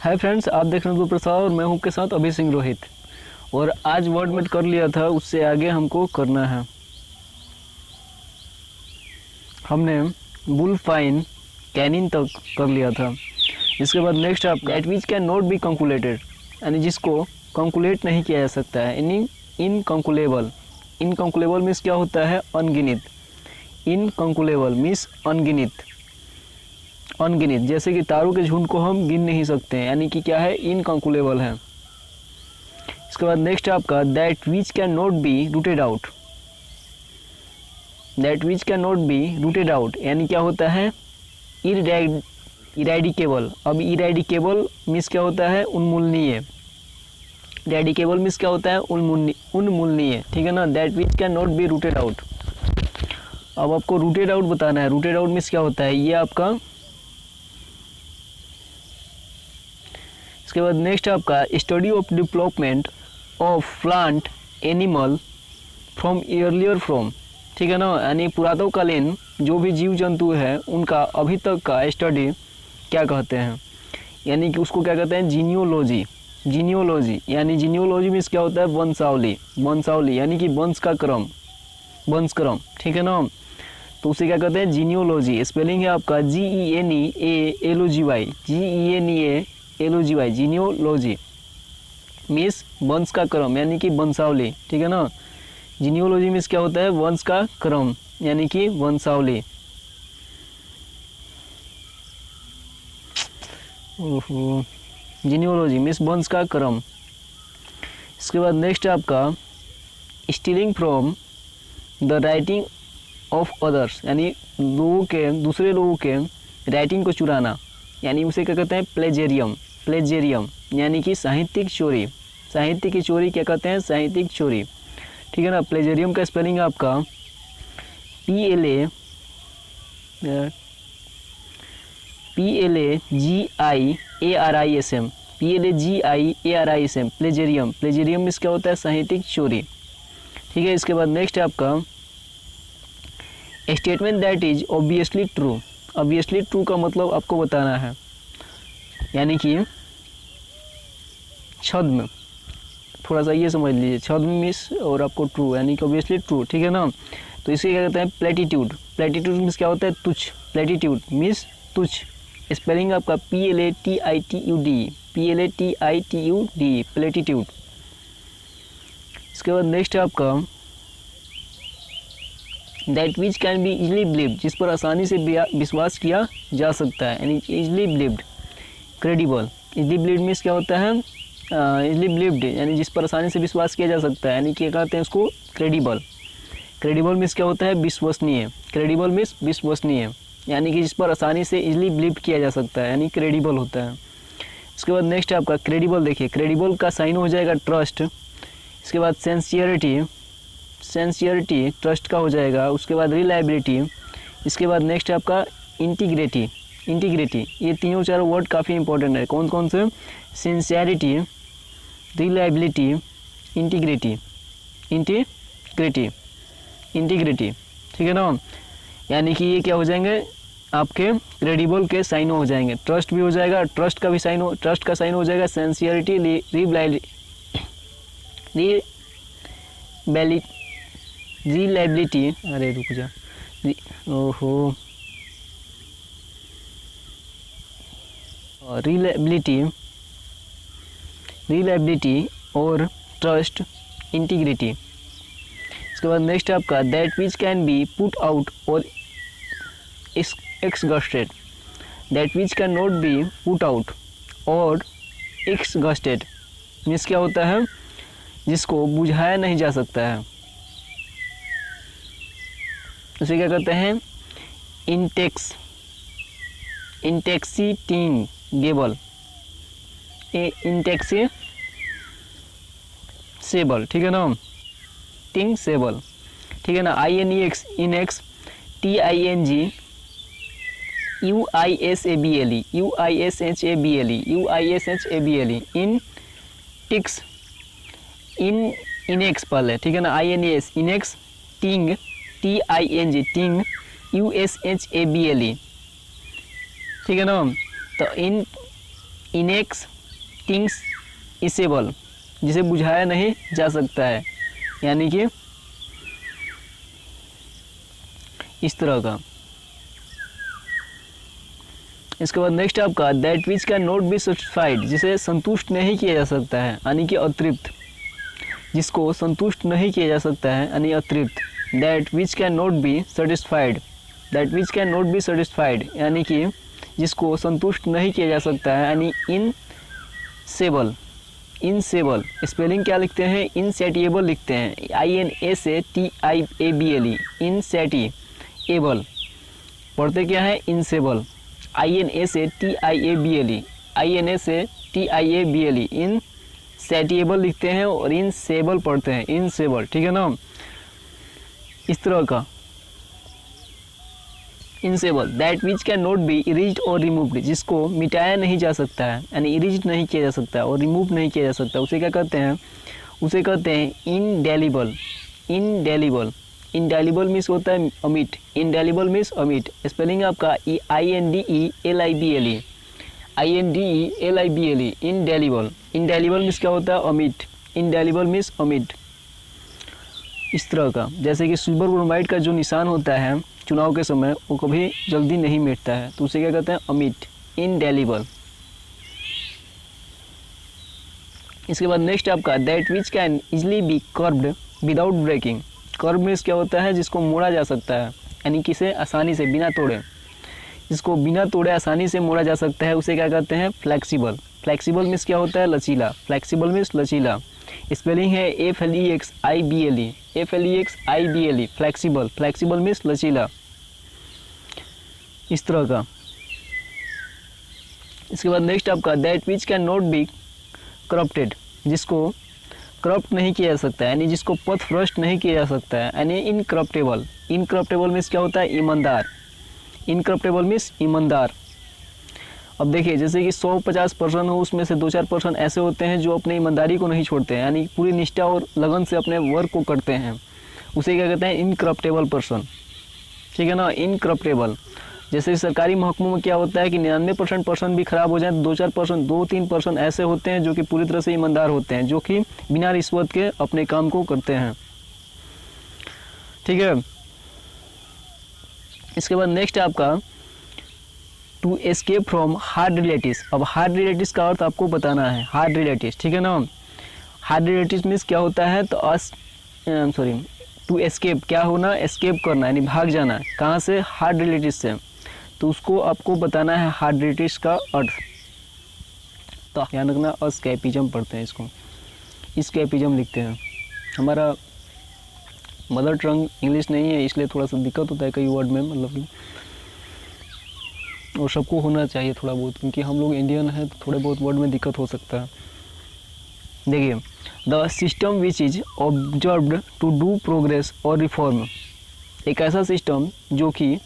Hi friends, आप देख रहे हैं प्रसाद और मैं हूं के साथ अभी सिंह रोहित। और आज वर्ड मेट कर लिया था, उससे आगे हमको करना है। हमने बुल फाइन कैनिन तक कर लिया था। इसके बाद नेक्स्ट है आपका that which can not be calculated, यानी जिसको कंकुलेट नहीं किया जा सकता है, यानी इनकंकुलेबल। इनकंकुलेबल मीन्स क्या होता है? अनगिनित। इनकंकुलेबल मीन्स अनगिनित। अनगिनित जैसे कि तारों के झुंड को हम गिन नहीं सकते हैं, यानी कि क्या है? इनकंकुलेबल है। इसके बाद नेक्स्ट आपका that which can not B rooted out. That which can not B rooted out यानी क्या होता है? इरेडिकेबल। अब इरेडिकेबल मीन्स क्या होता है? उन्मूलनीय। इरेडिकेबल मीन्स क्या होता है? उन्मूलनीय, ठीक है ना। That which can not B rooted out. अब आपको रूटेड आउट बताना है। रूटेड आउट मीन्स क्या होता है? ये आपका। इसके बाद नेक्स्ट आपका study of development of plant animal from earlier from, ठीक है ना। यानी पुरातनकालीन जो भी जीव जंतु है उनका अभी तक का स्टडी क्या कहते हैं? यानी कि उसको क्या कहते हैं? जीनियोलॉजी। जीनियोलॉजी यानी जीनियोलॉजी मीन्स क्या होता है? वंशावली। वंशावली यानी कि वंश का क्रम, वंशक्रम, ठीक है ना। तो उसे क्या कहते हैं? जीनियोलॉजी। स्पेलिंग है आपका GENEALOGY। GENEALOGY जीनियोलॉजी मीन्स वंश का क्रम यानी कि वंशावली, ठीक है ना। जीनियोलॉजी मीन्स क्या होता है? वंश का क्रम यानी कि वंशावली। ओहो, जीनियोलॉजी मीन्स वंश का क्रम। इसके बाद नेक्स्ट आपका stealing from the writing of others, यानी लोगों के, दूसरे लोगों के राइटिंग को चुराना, यानी उसे क्या कहते हैं? प्लेजेरियम। प्लेजेरियम यानी कि साहित्यिक चोरी। साहित्य की चोरी क्या कहते हैं? साहित्यिक चोरी, ठीक है ना। प्लेजेरियम का स्पेलिंग आपका PLAGIARISM। PLAGIARISM प्लेजेरियम। प्लेजेरियम मीन्स क्या होता है? साहित्यिक चोरी, ठीक है। इसके बाद नेक्स्ट है आपका statement that is obviously true. Obviously true का मतलब आपको बताना है, यानी कि छद्म। थोड़ा सा ये समझ लीजिए, छद्म मीन्स और आपको ट्रू यानी कि ऑब्वियसली ट्रू, ठीक है ना। तो इसे क्या कहते हैं? प्लेटिट्यूड। प्लेटिट्यूड मीन्स क्या होता है? तुच्छ। प्लेटिट्यूड मीन्स तुच्छ। स्पेलिंग आपका PLATITUD। PLATITUD platitude. इसके बाद नेक्स्ट है आपका that which can be easily believed, जिस पर आसानी से विश्वास किया जा सकता है, यानी easily believed. Credible. Easily believed means क्या होता है? इजली बिलीव्ड यानी जिस पर आसानी से विश्वास किया जा सकता है, यानी क्या कहते हैं उसको? क्रेडिबल। क्रेडिबल मीन्स क्या होता है? विश्वसनीय। क्रेडिबल मीन्स विश्वसनीय, यानी कि जिस पर आसानी से इजली बिलीव किया जा सकता है, यानी क्रेडिबल होता है। इसके बाद नेक्स्ट आपका क्रेडिबल। देखिए, क्रेडिबल का साइन हो जाएगा ट्रस्ट। इसके बाद सेंसियरिटी। सेंसियरिटी ट्रस्ट का हो जाएगा। उसके बाद रिलायबिलिटी। इसके बाद नेक्स्ट है आपका इंटीग्रिटी। इंटीग्रिटी, ये तीनों चारों वर्ड काफ़ी इंपॉर्टेंट है। कौन कौन से? Sincerity, reliability, integrity. Integrity, integrity, ठीक है ना। यानी कि ये क्या हो जाएंगे? आपके क्रेडिबल के साइन हो जाएंगे। ट्रस्ट भी हो जाएगा, ट्रस्ट का भी साइन हो, ट्रस्ट का साइन हो जाएगा सेंसियरिटी, रिलायबिलिटी। अरे रुक जा, ओहो, रिलायबिलिटी, रिलायबिलिटी और ट्रस्ट, इंटीग्रिटी। इसके बाद नेक्स्ट आपका that which can be put out or exhausted. That which can not be put out or exhausted means क्या होता है? जिसको बुझाया नहीं जा सकता है, उसे क्या कहते हैं? इंटेक्सिटिंगेबल। इंटेक्सिबल, ठीक है ना। टिंगसेबल, ठीक है ना। INEX इनेक्स, TING UISHABLE UISHABLE इन टिक्स इन इनेक्स पहले, ठीक है ना। INES इनेक्स, टिंग TING टिंग USHABLE, ठीक है ना। तो इन इनएक्सटिंग्विशेबल, जिसे बुझाया नहीं जा सकता है, यानी कि इस तरह का। इसके बाद नेक्स्ट आपका that which can not be satisfied, जिसे संतुष्ट नहीं किया जा सकता है, यानी कि अतृप्त, जिसको संतुष्ट नहीं किया जा सकता है यानी अतृप्त। That which can not be satisfied, that which can not be satisfied यानी कि जिसको संतुष्ट नहीं किया जा सकता है, यानी इनसेबल। इनसेबल स्पेलिंग क्या लिखते हैं, इनसेटिएबल लिखते हैं, INASATIABLE, इनसेटिएबल। पढ़ते क्या है, इनसेबल, INASATIABLE, INASATIABLE, इनसेटिएबल लिखते हैं और इनसेबल पढ़ते हैं, इनसेबल, ठीक है ना, इस तरह का। इनसेबल, that which can not be erased or removed, जिसको मिटाया नहीं जा सकता है, यानी इरेज नहीं किया जा सकता और रिमूव नहीं किया जा सकता, उसे क्या कहते हैं, उसे कहते हैं इंडेलिबल। इंडेलिबल, इंडेलिबल मीन्स होता है अमिट, इंडेलिबल मीन्स अमिट। स्पेलिंग आपका INDELIBLE, INDELIBLE, indelible. Indelible means क्या होता है, अमिट, इंडेलिबल मीन्स अमिट, इस तरह का। जैसे कि सिल्वर ब्रोमाइड का जो निशान होता है चुनाव के समय, वो कभी जल्दी नहीं मिटता है, तो उसे क्या कहते हैं, अमिट, इंडेलिबल। इसके बाद नेक्स्ट आपका that which can easily be curved without breaking. Curve means क्या होता है, जिसको मोड़ा जा सकता है, यानी किसे आसानी से बिना तोड़े, जिसको बिना तोड़े आसानी से मोड़ा जा सकता है, उसे क्या कहते हैं, फ्लेक्सिबल। फ्लेक्सिबल मीन्स क्या होता है, लचीला, फ्लेक्सिबल मीन्स लचीला। स्पेलिंग है FLEXIBLE, FLEXIBLE, flexible. Flexible means लचीला, इस तरह का। इसके बाद नेक्स्ट आपका that which can not B corrupted, जिसको करप्ट नहीं किया जा सकता है, यानी जिसको पथ भ्रष्ट नहीं किया जा सकता है, यानी इनकरप्टेबल। इनकरप्टेबल मीन्स क्या होता है, ईमानदार। इनकरप्टेबल मीन्स ईमानदार। अब देखिए जैसे कि 150% हो, उसमें से 2-4% ऐसे होते हैं जो अपने ईमानदारी को नहीं छोड़ते हैं, यानी पूरी निष्ठा और लगन से अपने वर्क को करते हैं, उसे क्या कहते हैं, इनकरप्टेबल पर्सन, ठीक है ना, इनकरप्टेबल। जैसे सरकारी महकमों में क्या होता है कि 99% पर्सन भी खराब हो जाए, 2-4%, 2-3% ऐसे होते हैं जो कि पूरी तरह से ईमानदार होते हैं, जो कि बिना रिश्वत के अपने काम को करते हैं, ठीक है। इसके बाद नेक्स्ट आपका to escape from hard relatives. अब हार्ड रिलेटिव्स का अर्थ आपको बताना है, हार्ड रिलेटिव्स, ठीक है ना। हार्ड रिलेटिव्स मीन्स क्या होता है, तो टू एस्केप क्या होना, एस्केप करना, यानी भाग जाना, कहाँ से, हार्ड रिलेटिव्स से, तो उसको आपको बताना है हार्ड रिलेटिव्स का अर्थ। तो ध्यान रखना, एस्केपिज्म पढ़ते हैं इसको, एस्केपिज्म लिखते हैं। हमारा मदर टंग इंग्लिश नहीं है, इसलिए थोड़ा सा दिक्कत होता है कई वर्ड में, मतलब कि, और सबको होना चाहिए थोड़ा बहुत, क्योंकि हम लोग इंडियन हैं तो थोड़े बहुत वर्ड में दिक्कत हो सकता है। देखिए, the system which is observed to do progress और रिफॉर्म, एक ऐसा सिस्टम जो कि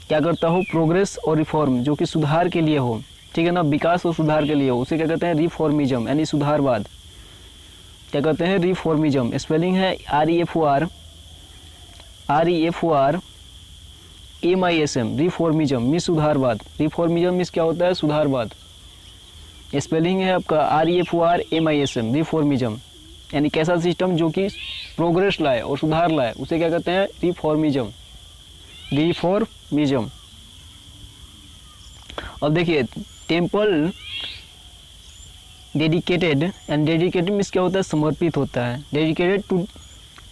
क्या करता हो, प्रोग्रेस और रिफॉर्म, जो कि सुधार के लिए हो, ठीक है ना, विकास और सुधार के लिए हो, उसे क्या कहते हैं, रिफॉर्मिज्म, यानी सुधारवाद, क्या कहते हैं, रिफॉर्मिज्म। स्पेलिंग है REFORMISM, रिफॉर्मिज्म मीन्स सुधारवाद। रिफॉर्मिज्म मीन्स क्या होता है, सुधारवाद। स्पेलिंग है आपका REFORMISM, रिफॉर्मिज्म, यानी कैसा सिस्टम जो कि प्रोग्रेस लाए और सुधार लाए, उसे क्या कहते हैं, रिफॉर्मिज्म, रिफॉर्मिज्म। अब देखिए, temple dedicated, and dedicated means क्या होता है, समर्पित होता है, dedicated to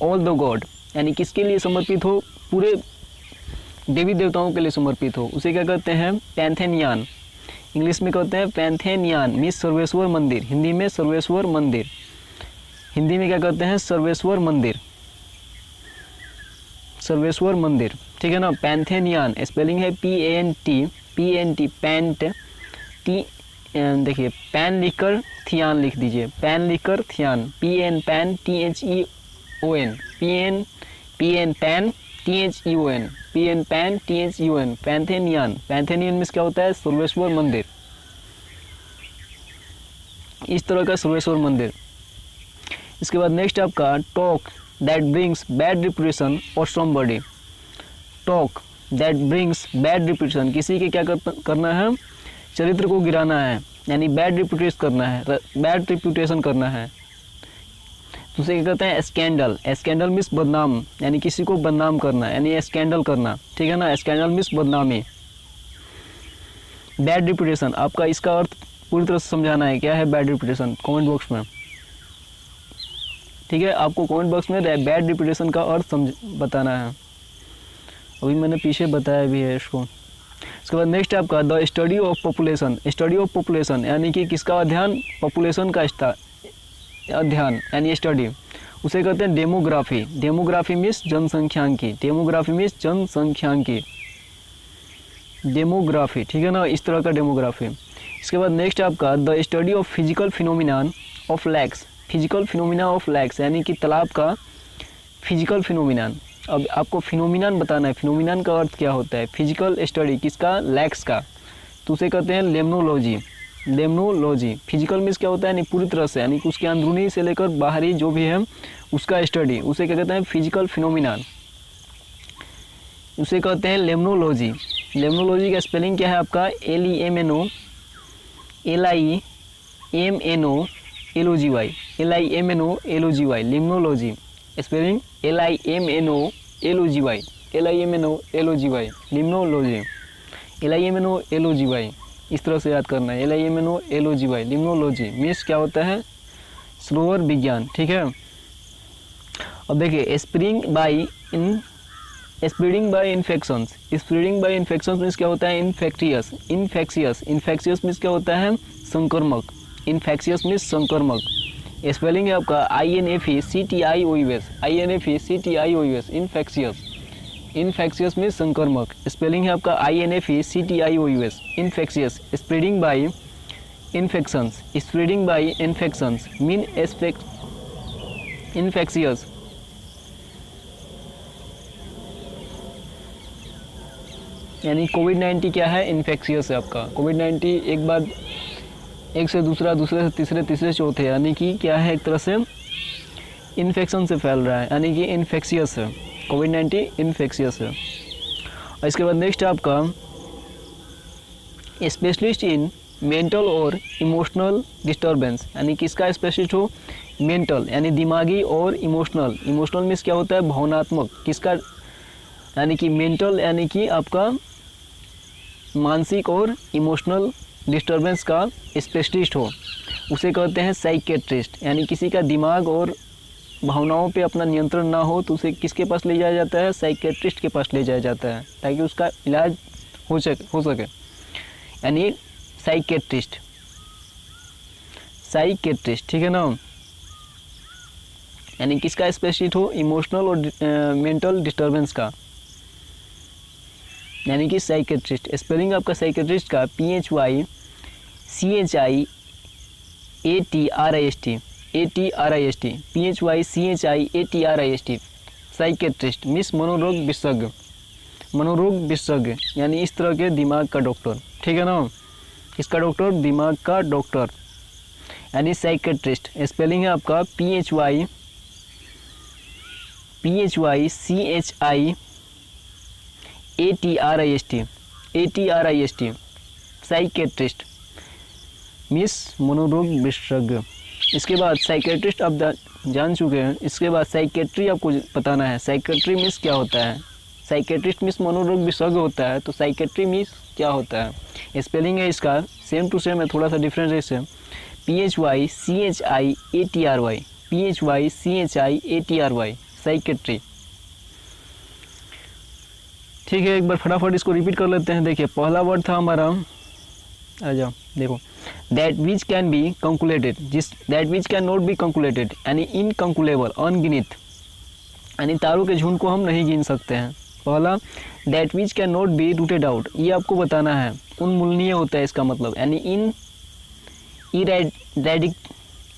all the god, यानी किसके लिए समर्पित हो, पूरे देवी देवताओं के लिए समर्पित हो, उसे क्या कहते हैं, पैंथेनियन। इंग्लिश में कहते हैं पैंथेनियन मीन्स सर्वेश्वर मंदिर, हिंदी में सर्वेश्वर मंदिर, हिंदी में क्या कहते हैं, सर्वेश्वर मंदिर, सर्वेश्वर मंदिर, ठीक है ना। पैंथेनियन स्पेलिंग है PANT, पैंट, देखिए पैन लिखकर थियान लिख दीजिए, पैन लिखकर थियान, PN pan THEON, PN pan THEON, PN pan THEON, pantheon. Pantheon means क्या होता है, सर्वेश्वर मंदिर, इस तरह का सर्वेश्वर मंदिर। इसके बाद नेक्स्ट आपका talk that brings bad reputation और somebody. Talk that brings bad reputation, किसी के क्या करना है, चरित्र को गिराना है, यानी बैड रिपुटेशन करना है। दूसरे क्या कहते हैं स्कैंडल। स्कैंडल मीन्स बदनाम, यानी किसी को बदनाम करना, यानी स्कैंडल करना, ठीक है ना। स्कैंडल मीन्स बदनामी। बैड रिपुटेशन, आपका इसका अर्थ पूरी तरह से समझाना है, क्या है बैड रिपुटेशन, कमेंट बॉक्स में, ठीक है। आपको कमेंट बॉक्स में बैड रिपुटेशन का अर्थ बताना है। अभी मैंने पीछे बताया भी है इसको। इसके बाद नेक्स्ट आपका the study of population. Study of population यानी कि किसका अध्ययन, पॉपुलेशन का अध्ययन यानी स्टडी, उसे कहते हैं डेमोग्राफी। डेमोग्राफी मीन्स जनसंख्यांकी, डेमोग्राफी मीन्स जनसंख्यांकी, डेमोग्राफी, ठीक है ना, इस तरह का डेमोग्राफी। इसके बाद नेक्स्ट आपका the study of physical phenomena of lakhs. Physical phenomena of lakhs यानी कि तालाब का फिजिकल फिनोमिनान। अब आपको फिनोमिनान बताना है, फिनोमिनान का अर्थ क्या होता है, फिजिकल स्टडी किसका, लैक्स का, तो उसे कहते हैं लेमनोलॉजी। लेमनोलॉजी, फिजिकल मीन्स क्या होता है, यानी पूरी तरह से, यानी उसके अंदरूनी से लेकर बाहरी जो भी है उसका स्टडी, उसे क्या कहते हैं फिजिकल फिनोमिनान, उसे कहते हैं लेमनोलॉजी। लेमनोलॉजी का स्पेलिंग क्या है आपका, LEMNO LIMNOLOGY, LIMNOLOGY, limnology, spelling LIMNOLOGY, LIMNOLOGY, limnology, LIMNOLOGY, इस तरह से याद करना है, LIMNOLOGY, लिम्नोलॉजी मीन्स क्या होता है, स्लोअर विज्ञान, ठीक है। अब देखिए spreading by infections. Spreading by infections means क्या होता है, इन्फेक्शियस। इन्फेक्शियस मीन्स क्या होता है, संक्रमक। इन्फेक्शियस मीन्स संक्रमक। स्पेलिंग है आपका INFECTIOUS, INFECTIOUS, infectious. Infectious means संक्रमक। स्पेलिंग है आपका INFECTIOUS, infectious. Spreading by infections, spreading by infections mean infectious. यानी कोविड-19 क्या है, इन्फेक्शियस है आपका। कोविड-19 एक बाद एक से दूसरा, दूसरे से तीसरे, तीसरे से चौथे, यानी कि क्या है, एक तरह से इन्फेक्शन से फैल रहा है, यानी कि इन्फेक्शियस है। कोविड-19 इन्फेक्शियस है। और इसके बाद नेक्स्ट आपका स्पेशलिस्ट इन मेंटल और इमोशनल डिस्टर्बेंस, यानी किसका स्पेशलिस्ट हो, मेंटल यानी दिमागी और इमोशनल। इमोशनल मीन्स क्या होता है, भावनात्मक, किसका, यानी कि मेंटल यानी कि आपका मानसिक और इमोशनल डिस्टर्बेंस का स्पेशलिस्ट हो, उसे कहते हैं साइकेट्रिस्ट। यानी किसी का दिमाग और भावनाओं पे अपना नियंत्रण ना हो तो उसे किसके पास ले जाया जाता है, साइकेट्रिस्ट के पास ले जाया जाता है, ताकि उसका इलाज हो सके, यानी साइकेट्रिस्ट, ठीक है ना। यानी किसका स्पेशलिस्ट हो, इमोशनल और मेंटल डिस्टर्बेंस का, यानी कि साइकेट्रिस्ट। स्पेलिंग आपका साइकेट्रिस्ट का PHYCHIATRIST, PHYCHIATRIST, साइकेट्रिस्ट मीन्स मनोरोग विशेषज्ञ, मनोरोग विशेषज्ञ यानी इस तरह के दिमाग का डॉक्टर, ठीक है ना। इसका डॉक्टर, दिमाग का डॉक्टर, यानी साइकेट्रिस्ट। स्पेलिंग है आपका PHYCHIATRIST, साइकेट्रिस्ट मीन्स मनोरोग विशेषज्ञ। इसके बाद साइकेट्रिस्ट आप जान चुके हैं। इसके बाद साइकेट्री आपको बताना है। साइकेट्री मीन्स क्या होता है, साइकेट्रिस्ट मीन्स मनोरोग विशेषज्ञ होता है, तो साइकेट्री मीन्स क्या होता है। स्पेलिंग है इसका सेम टू सेम है, थोड़ा सा डिफरेंस है इससे, PHYCHIATRY, साइकेट्री, ठीक है। एक बार फटाफट इसको रिपीट कर लेते हैं। देखिए पहला वर्ड था हमारा, आ जाओ देखो, that which can be calculated, that which can not be calculated, यानी इनकंकुलेबल, अनगिनित, यानी तारों के झुंड को हम नहीं गिन सकते हैं। पहला that which can not B rooted out, ये आपको बताना है, उन्मूलनीय होता है इसका मतलब, यानी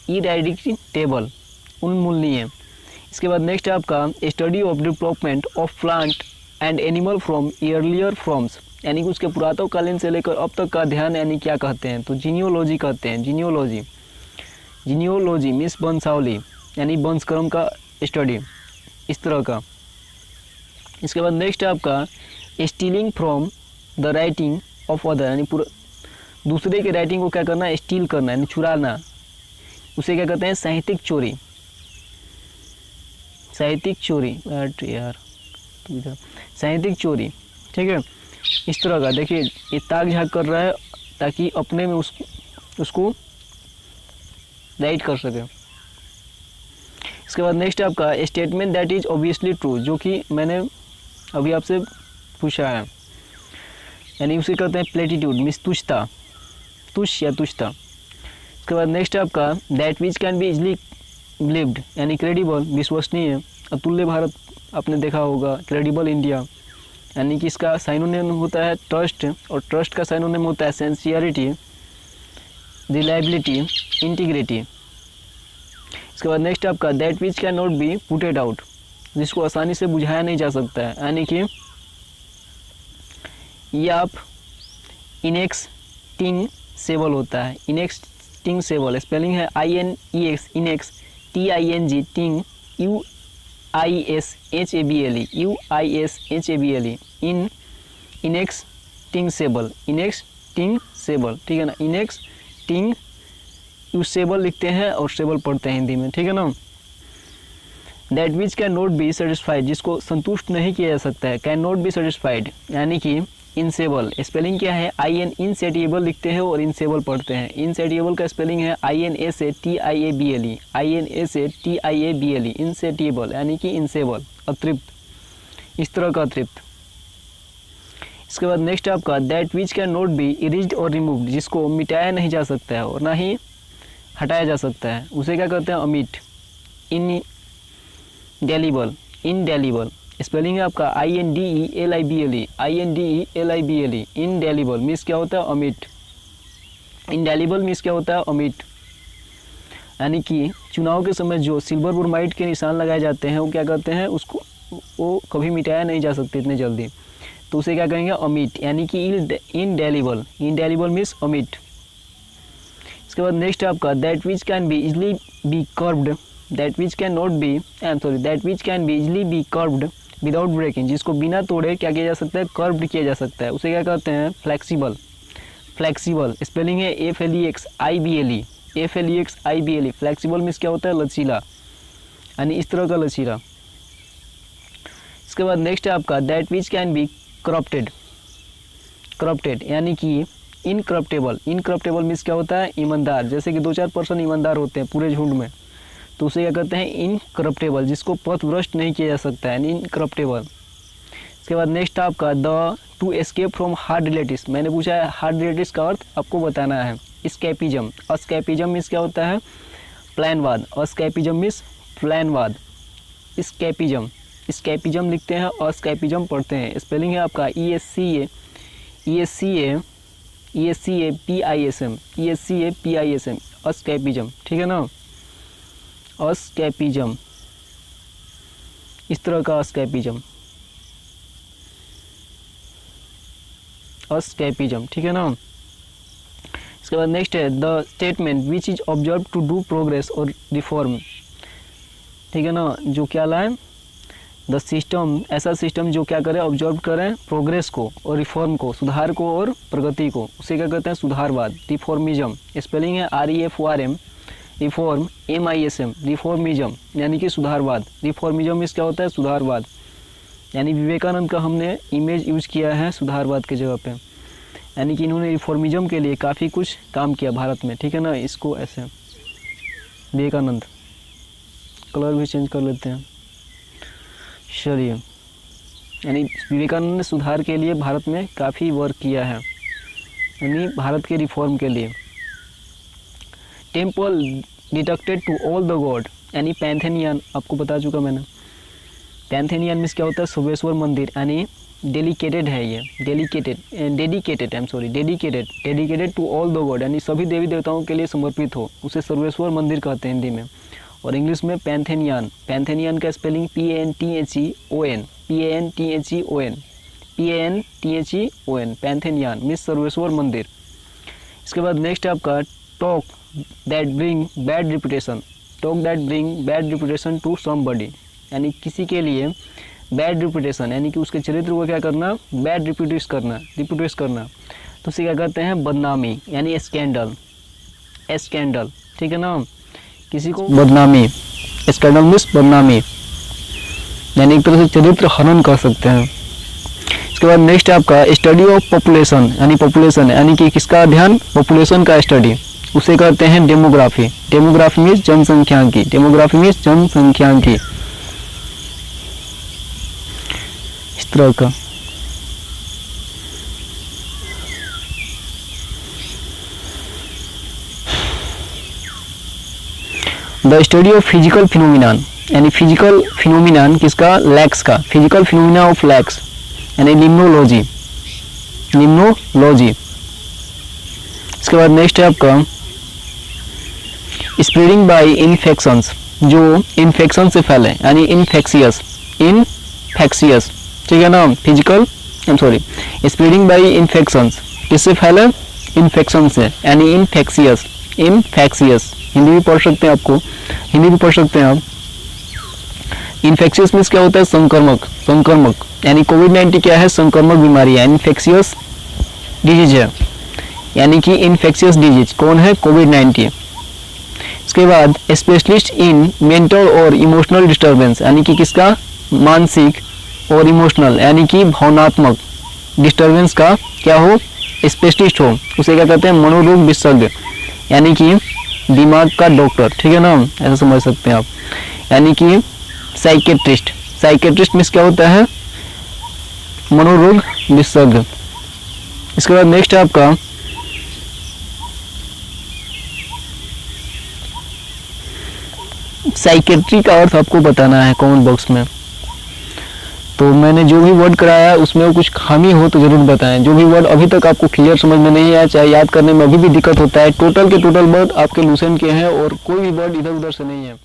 इरेडिकेटेबल, उन्मूलनीय। इसके बाद नेक्स्ट है आपका study of development of plant and animal from earlier forms, यानी कि उसके पुरातनकालीन से लेकर अब तक का अध्ययन, यानी क्या कहते हैं, तो जीनियोलॉजी कहते हैं। जीनियोलॉजी मीन्स वंशावली, यानी वंशक्रम का स्टडी, इस तरह का। इसके बाद नेक्स्ट है आपका stealing from the writing of other, यानी दूसरे के राइटिंग को क्या करना है, स्टील करना यानी चुराना, उसे क्या कहते हैं साहित्यिक चोरी। साहित्यिक चोरी यार साहित्यिक चोरी, ठीक है। इस तरह का देखिए ये ताक झाक कर रहा है ताकि अपने में उसको राइट कर सके। इसके बाद नेक्स्ट आपका statement that is obviously true, जो कि मैंने अभी आपसे पूछा है, यानी उसे कहते हैं प्लेटिट्यूड मीन्स तुच्छता, तुच्छ या तुच्छता। इसके बाद नेक्स्ट आपका that which can be easily believed यानी क्रेडिबल विश्वसनीय। अतुल्य भारत आपने देखा होगा, क्रेडिबल इंडिया यानी कि इसका साइनोनिम होता है ट्रस्ट, और ट्रस्ट का साइनोनिम होता है सिंसियरिटी, रिलायबिलिटी, इंटीग्रिटी। इसके बाद नेक्स्ट आपका that which can not be putted out, जिसको आसानी से बुझाया नहीं जा सकता है, यानी कि ये आप इनएक्सटिंक्सेबल होता है। इनएक्सटिंक्सेबल स्पेलिंग है INEX इनेक्स TING टिंग UISHABLE UISHABLE इन इनएक्सटिंक्सेबल इनएक्सटिंक्सेबल, ठीक है ना। इनएक्सटिंक्सेबल लिखते हैं और सेबल पढ़ते हैं हिंदी में, ठीक है ना। That which can not be satisfied, जिसको संतुष्ट नहीं किया जा सकता है, कैन नॉट बी सेटिस्फाइड यानी कि इनसेबल स्पेलिंग क्या है इनसेटिएबल लिखते हैं और इनसेबल पढ़ते हैं। इनसेटिएबल का स्पेलिंग है INASATIABLE INASATIABLE इनसेटिएबल यानी कि इनसेबल अतृप्त, इस तरह का अतृप्त। इसके बाद नेक्स्ट आपका that which can not be erased or removed, जिसको मिटाया नहीं जा सकता है और ना ही हटाया जा सकता है, उसे क्या कहते हैं अमिट। इनडेलिबल इनडेलिबल स्पेलिंग है आपका INDELIBLE INDELIBLE इनडेलिबल मीन्स क्या होता है अमिट। इनडेलिबल मीन्स क्या होता है अमिट, यानी कि चुनाव के समय जो सिल्वर ब्रोमाइड के निशान लगाए जाते हैं वो क्या कहते हैं, उसको वो कभी मिटाया नहीं जा सकते इतने जल्दी, तो उसे क्या कहेंगे अमिट, यानी कि इनडेलिबल। इनडेलिबल मीन्स अमिट। इसके बाद नेक्स्ट आपका that which can be easily be curved that which can not be that which can be easily be curved without breaking, जिसको बिना तोड़े क्या किया जा सकता है कर्व्ड किया जा सकता है, उसे क्या कहते हैं फ्लेक्सिबल। फ्लेक्सिबल स्पेलिंग है FLEXIBLE FLEXIBLE फ्लेक्सिबल मीन्स क्या होता है लचीला, यानी इस तरह का लचीला। इसके बाद नेक्स्ट है आपका that which can B corrupted corrupted यानी कि इनकरप्टेबल। इनकरप्टेबल मीन्स क्या होता है ईमानदार, जैसे कि 2-4 पर्सन ईमानदार होते हैं पूरे झुंड में, तो उसे क्या कहते हैं इनकरप्टेबल, जिसको पथभ्रष्ट नहीं किया जा सकता है इनकरप्टेबल। इसके बाद नेक्स्ट आपका the two escape from hard relatives, मैंने पूछा है हार्ड रिलेटिव्स का अर्थ आपको बताना है। स्कैपिज्म स्कैपिज्म मीन्स क्या होता है प्लानवाद, स्कैपिज्म मीन्स प्लानवाद। स्कैपिज्म स्कैपिज्म लिखते हैं, स्कैपिज्म पढ़ते हैं, स्पेलिंग है आपका ESCAPISM स्कैपिज्म, ठीक है ना। स्कैपिज्म इस तरह का स्कैपिज्म स्कैपिज्म, ठीक है ना। इसके बाद नेक्स्ट है the statement which is observe to do progress और रिफॉर्म, ठीक है ना। जो क्या लाए द सिस्टम, ऐसा सिस्टम जो क्या करे ऑब्जर्व करें प्रोग्रेस को और रिफॉर्म को, सुधार को और प्रगति को, उसे क्या कहते हैं सुधारवाद। रिफॉर्मिज्म स्पेलिंग है REFORM रिफॉर्म MISM रिफॉर्मिज्म यानी कि सुधारवाद। रिफॉर्मिज्म इस क्या होता है सुधारवाद, यानी विवेकानंद का हमने इमेज यूज किया है सुधारवाद के जगह पे, यानी कि इन्होंने रिफॉर्मिज्म के लिए काफ़ी कुछ काम किया भारत में, ठीक है ना। इसको ऐसे विवेकानंद, कलर भी चेंज कर लेते हैं, चलिए। यानी विवेकानंद ने सुधार के लिए भारत में काफ़ी वर्क किया है, यानी भारत के रिफॉर्म के लिए। Temple dedicated to all the god यानी पैंथेनियन, आपको बता चुका मैंने। पैंथेनियन मीन्स क्या होता है सुबेश्वर मंदिर, यानी डेडिकेटेड है ये, dedicated to all the god, यानी सभी देवी देवताओं के लिए समर्पित हो, उसे सर्वेश्वर मंदिर कहते हैं हिंदी में। और इंग्लिश में पैंथेनियन, पैंथेनियन का स्पेलिंग PANTHEON पैंथेनियन मीन्स सर्वेश्वर मंदिर। इसके बाद नेक्स्ट आपका talk that bring bad reputation to somebody, यानी किसी के लिए बैड रिपुटेशन यानी कि उसके चरित्र को क्या करना बैड रिप्यूटेस करना। तो उसे क्या कहते हैं, बदनामी यानी स्कैंडल, स्कैंडल, ठीक है ना, किसी को बदनामी, स्कैंडल मीन्स बदनामी, यानी एक तरह से चरित्र हनन कर सकते हैं। इसके बाद नेक्स्ट है आपका स्टडी ऑफ पॉपुलेशन, यानी पॉपुलेशन यानी कि किसका अध्ययन, पॉपुलेशन का स्टडी, उसे कहते हैं डेमोग्राफी, डेमोग्राफी मीन्स जनसंख्यांकी, डेमोग्राफी मीन्स जनसंख्यांकी, इस तरह का। The study of physical phenomenon, यानी फिजिकल फिनोमिनान किसका, लैक्स का, फिजिकल फिनोमिना ऑफ लैक्स यानी लिम्नोलॉजी, लिम्नोलॉजी। इसके बाद नेक्स्ट है आपका स्प्रेडिंग बाय इन्फेक्शंस, जो इन्फेक्शन से फैले यानी इन्फेक्शियस, इन्फेक्शियस, ठीक है ना, फिजिकल स्प्रेडिंग बाय इन्फेक्शंस, किससे फैले, इन्फेक्शन से यानी इन्फेक्शियस, इन्फेक्शियस, हिंदी भी पढ़ सकते हैं, आपको हिंदी भी पढ़ सकते हैं आप। इन्फेक्शियस मीन्स क्या होता है, संक्रमक, संक्रमक यानी कोविड-19 क्या है, संक्रमक बीमारी है, इन्फेक्शियस डिजीज है, यानी कि इन्फेक्शियस डिजीज कौन है, कोविड-19। इसके बाद स्पेशलिस्ट इन मेंटल और इमोशनल डिस्टर्बेंस, यानी कि किसका, मानसिक और इमोशनल यानी कि भावनात्मक डिस्टर्बेंस का क्या हो, स्पेशलिस्ट हो, उसे क्या कहते हैं, मनोरोग विशेषज्ञ, यानी कि दिमाग का डॉक्टर, ठीक है ना, ऐसा समझ सकते हैं आप, यानी कि साइकेट्रिस्ट, साइकेट्रिस्ट मीन्स क्या होता है, मनोरोग विशेषज्ञ। इसके बाद नेक्स्ट है आपका साइकेट्री का अर्थ आपको बताना है कमेंट बॉक्स में। तो मैंने जो भी वर्ड कराया उसमें कुछ खामी हो तो जरूर बताएं, जो भी वर्ड अभी तक आपको क्लियर समझ में नहीं आया, चाहे याद करने में अभी भी दिक्कत होता है, टोटल के टोटल वर्ड आपके लूसेंट के हैं और कोई भी वर्ड इधर उधर से नहीं है।